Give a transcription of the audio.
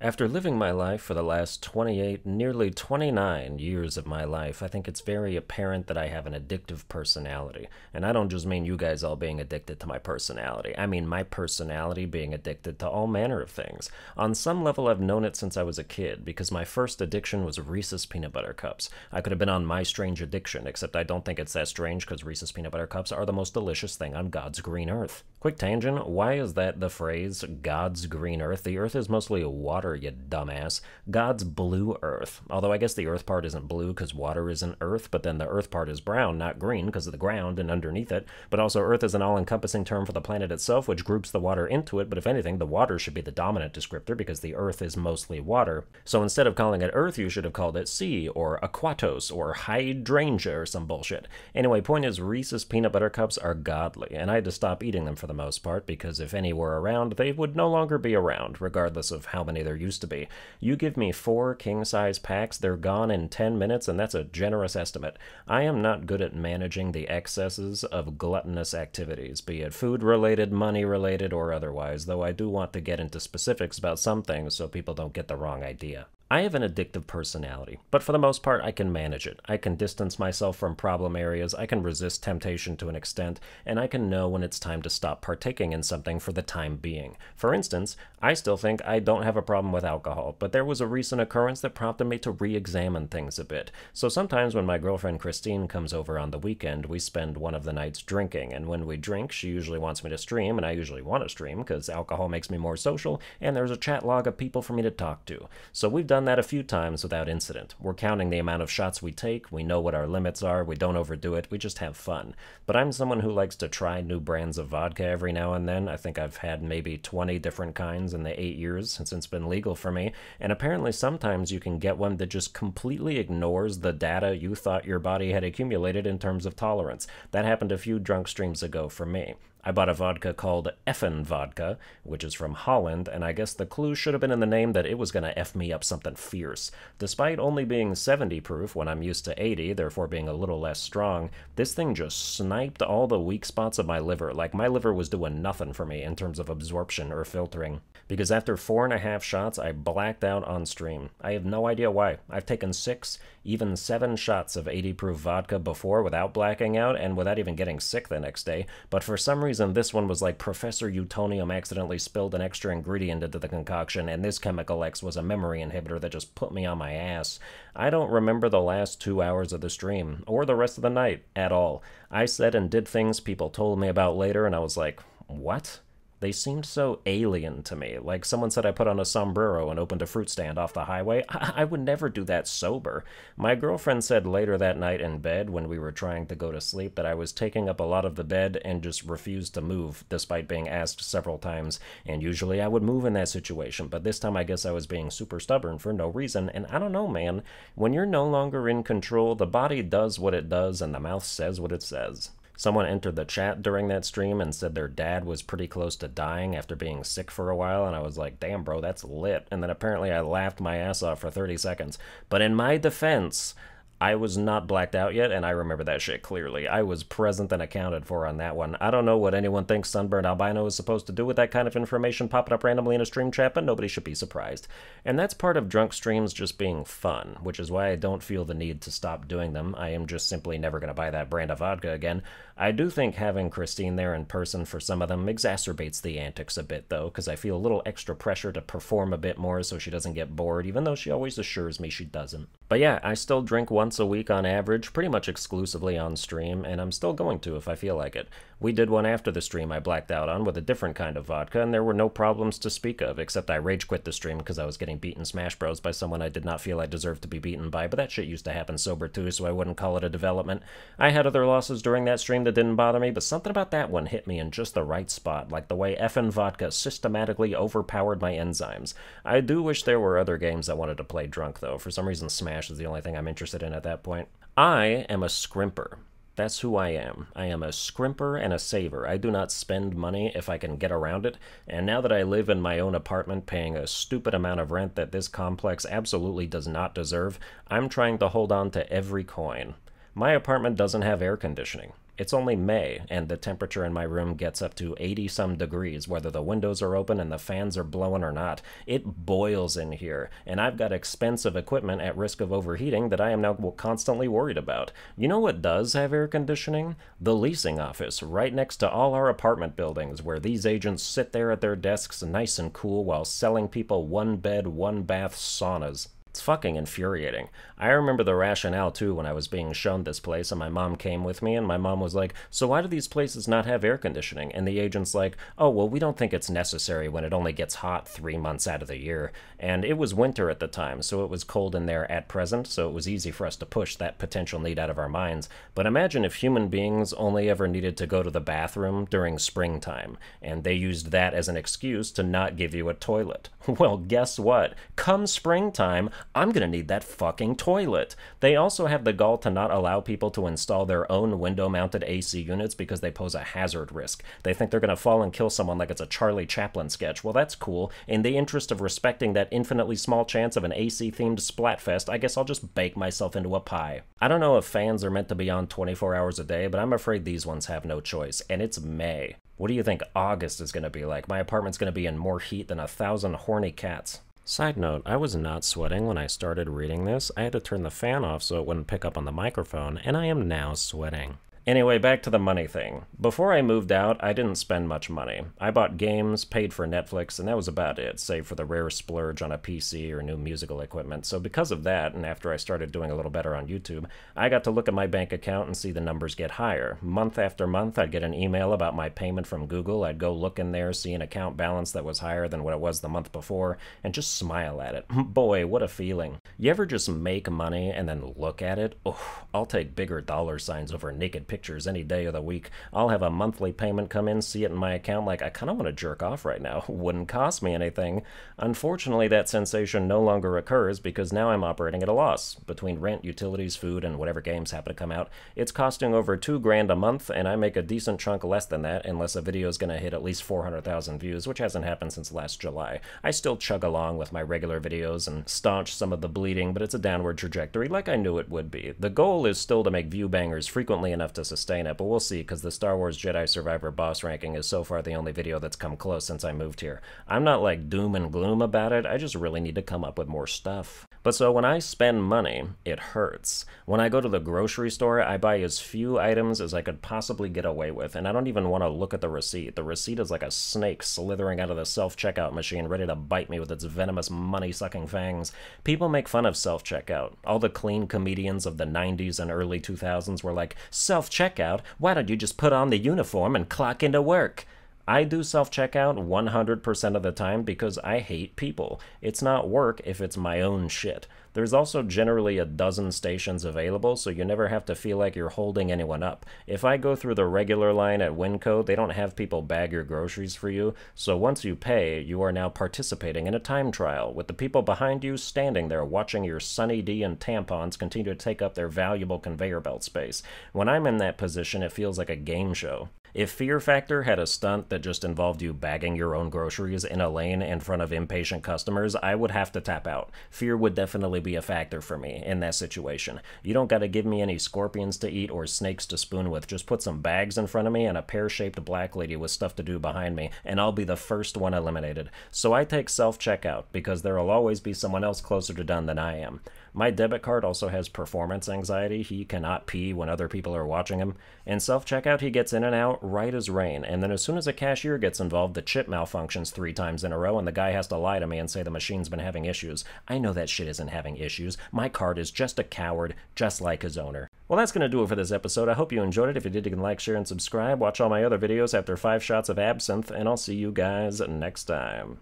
After living my life for the last 28, nearly 29 years of my life, I think it's very apparent that I have an addictive personality. And I don't just mean you guys all being addicted to my personality. I mean my personality being addicted to all manner of things. On some level, I've known it since I was a kid, because my first addiction was Reese's Peanut Butter Cups. I could have been on My Strange Addiction, except I don't think it's that strange because Reese's Peanut Butter Cups are the most delicious thing on God's green earth. Quick tangent, why is that the phrase, God's green earth? The earth is mostly water, you dumbass. God's blue earth. Although I guess the earth part isn't blue because water isn't earth, but then the earth part is brown, not green, because of the ground and underneath it. But also earth is an all-encompassing term for the planet itself, which groups the water into it, but if anything, the water should be the dominant descriptor because the earth is mostly water. So instead of calling it earth, you should have called it sea, or aquatos, or hydrangea, or some bullshit. Anyway, point is, Reese's Peanut Butter Cups are godly, and I had to stop eating them for the most part, because if any were around, they would no longer be around, regardless of how many there used to be. You give me 4 king-size packs, they're gone in 10 minutes, and that's a generous estimate. I am not good at managing the excesses of gluttonous activities, be it food-related, money-related, or otherwise, though I do want to get into specifics about some things so people don't get the wrong idea. I have an addictive personality, but for the most part I can manage it. I can distance myself from problem areas, I can resist temptation to an extent, and I can know when it's time to stop partaking in something for the time being. For instance, I still think I don't have a problem with alcohol, but there was a recent occurrence that prompted me to re-examine things a bit. So sometimes when my girlfriend Christine comes over on the weekend, we spend one of the nights drinking, and when we drink, she usually wants me to stream, and I usually want to stream, because alcohol makes me more social, and there's a chat log of people for me to talk to. So we've done that a few times without incident. We're counting the amount of shots we take, we know what our limits are, we don't overdo it, we just have fun. But I'm someone who likes to try new brands of vodka every now and then. I think I've had maybe 20 different kinds in the 8 years since it's been legal for me, and apparently sometimes you can get one that just completely ignores the data you thought your body had accumulated in terms of tolerance. That happened a few drunk streams ago for me. I bought a vodka called Effin' Vodka, which is from Holland, and I guess the clue should have been in the name that it was gonna F me up something fierce. Despite only being 70 proof when I'm used to 80, therefore being a little less strong, this thing just sniped all the weak spots of my liver, like my liver was doing nothing for me in terms of absorption or filtering. Because after 4.5 shots, I blacked out on stream. I have no idea why. I've taken 6, even 7 shots of 80 proof vodka before without blacking out and without even getting sick the next day, but for some reason this one was like Professor Utonium accidentally spilled an extra ingredient into the concoction, and this chemical X was a memory inhibitor that just put me on my ass. I don't remember the last 2 hours of the stream, or the rest of the night, at all. I said and did things people told me about later, and I was like, what? They seemed so alien to me, like someone said I put on a sombrero and opened a fruit stand off the highway. I would never do that sober. My girlfriend said later that night in bed when we were trying to go to sleep that I was taking up a lot of the bed and just refused to move, despite being asked several times, and usually I would move in that situation, but this time I guess I was being super stubborn for no reason, and I don't know, man. When you're no longer in control, the body does what it does and the mouth says what it says. Someone entered the chat during that stream and said their dad was pretty close to dying after being sick for a while, and I was like, damn bro, that's lit. And then apparently I laughed my ass off for 30 seconds. But in my defense, I was not blacked out yet, and I remember that shit clearly. I was present and accounted for on that one. I don't know what anyone thinks Sunburned Albino is supposed to do with that kind of information popping up randomly in a stream chat, but nobody should be surprised. And that's part of drunk streams just being fun, which is why I don't feel the need to stop doing them. I am just simply never going to buy that brand of vodka again. I do think having Christine there in person for some of them exacerbates the antics a bit, though, because I feel a little extra pressure to perform a bit more so she doesn't get bored, even though she always assures me she doesn't. But yeah, I still drink once a week on average, pretty much exclusively on stream, and I'm still going to if I feel like it. We did one after the stream I blacked out on with a different kind of vodka, and there were no problems to speak of, except I rage quit the stream because I was getting beaten Smash Bros by someone I did not feel I deserved to be beaten by, but that shit used to happen sober too, so I wouldn't call it a development. I had other losses during that stream that didn't bother me, but something about that one hit me in just the right spot, like the way effin' vodka systematically overpowered my enzymes. I do wish there were other games I wanted to play drunk, though. For some reason, Smash is the only thing I'm interested in at that point. I am a scrimper. That's who I am. I am a scrimper and a saver. I do not spend money if I can get around it, and now that I live in my own apartment paying a stupid amount of rent that this complex absolutely does not deserve, I'm trying to hold on to every coin. My apartment doesn't have air conditioning. It's only May, and the temperature in my room gets up to 80-some degrees, whether the windows are open and the fans are blowing or not. It boils in here, and I've got expensive equipment at risk of overheating that I am now constantly worried about. You know what does have air conditioning? The leasing office, right next to all our apartment buildings, where these agents sit there at their desks nice and cool while selling people one-bed, one-bath saunas. It's fucking infuriating. I remember the rationale too when I was being shown this place and my mom came with me and my mom was like, so why do these places not have air conditioning? And the agent's like, oh, well, we don't think it's necessary when it only gets hot 3 months out of the year. And it was winter at the time, so it was cold in there at present, so it was easy for us to push that potential need out of our minds. But imagine if human beings only ever needed to go to the bathroom during springtime, and they used that as an excuse to not give you a toilet. Well, guess what? Come springtime, I'm gonna need that fucking toilet. They also have the gall to not allow people to install their own window-mounted AC units because they pose a hazard risk. They think they're gonna fall and kill someone like it's a Charlie Chaplin sketch. Well, that's cool. In the interest of respecting that infinitely small chance of an AC-themed splatfest, I guess I'll just bake myself into a pie. I don't know if fans are meant to be on 24 hours a day, but I'm afraid these ones have no choice, and it's May. What do you think August is gonna be like? My apartment's gonna be in more heat than 1,000 horny cats. Side note, I was not sweating when I started reading this. I had to turn the fan off so it wouldn't pick up on the microphone, and I am now sweating. Anyway, back to the money thing. Before I moved out, I didn't spend much money. I bought games, paid for Netflix, and that was about it, save for the rare splurge on a PC or new musical equipment. So because of that, and after I started doing a little better on YouTube, I got to look at my bank account and see the numbers get higher. Month after month, I'd get an email about my payment from Google. I'd go look in there, see an account balance that was higher than what it was the month before, and just smile at it. Boy, what a feeling. You ever just make money and then look at it? Oh, I'll take bigger dollar signs over naked pictures any day of the week. I'll have a monthly payment come in, see it in my account, like I kind of want to jerk off right now. Wouldn't cost me anything. Unfortunately, that sensation no longer occurs because now I'm operating at a loss. Between rent, utilities, food, and whatever games happen to come out, it's costing over $2,000 a month, and I make a decent chunk less than that unless a video is going to hit at least 400,000 views, which hasn't happened since last July. I still chug along with my regular videos and staunch some of the bleeding, but it's a downward trajectory like I knew it would be. The goal is still to make view bangers frequently enough to sustain it, but we'll see, because the Star Wars Jedi Survivor boss ranking is so far the only video that's come close since I moved here. I'm not like doom and gloom about it, I just really need to come up with more stuff. But so when I spend money, it hurts. When I go to the grocery store, I buy as few items as I could possibly get away with, and I don't even want to look at the receipt. The receipt is like a snake slithering out of the self-checkout machine, ready to bite me with its venomous money-sucking fangs. People make fun of self-checkout. All the clean comedians of the 90s and early 2000s were like, self-checkout? Why don't you just put on the uniform and clock into work? I do self-checkout 100% of the time because I hate people. It's not work if it's my own shit. There's also generally a dozen stations available, so you never have to feel like you're holding anyone up. If I go through the regular line at Winco, they don't have people bag your groceries for you, so once you pay, you are now participating in a time trial, with the people behind you standing there watching your Sunny D and tampons continue to take up their valuable conveyor belt space. When I'm in that position, it feels like a game show. If Fear Factor had a stunt that just involved you bagging your own groceries in a lane in front of impatient customers, I would have to tap out. Fear would definitely be a factor for me in that situation. You don't gotta give me any scorpions to eat or snakes to spoon with. Just put some bags in front of me and a pear-shaped black lady with stuff to do behind me, and I'll be the first one eliminated. So I take self-checkout, because there'll always be someone else closer to done than I am. My debit card also has performance anxiety. He cannot pee when other people are watching him. In self-checkout, he gets in and out right as rain, and then as soon as a cashier gets involved, the chip malfunctions 3 times in a row, and the guy has to lie to me and say the machine's been having issues. I know that shit isn't having issues. My card is just a coward, just like his owner. Well, that's going to do it for this episode. I hope you enjoyed it. If you did, you can like, share, and subscribe. Watch all my other videos after 5 shots of absinthe, and I'll see you guys next time.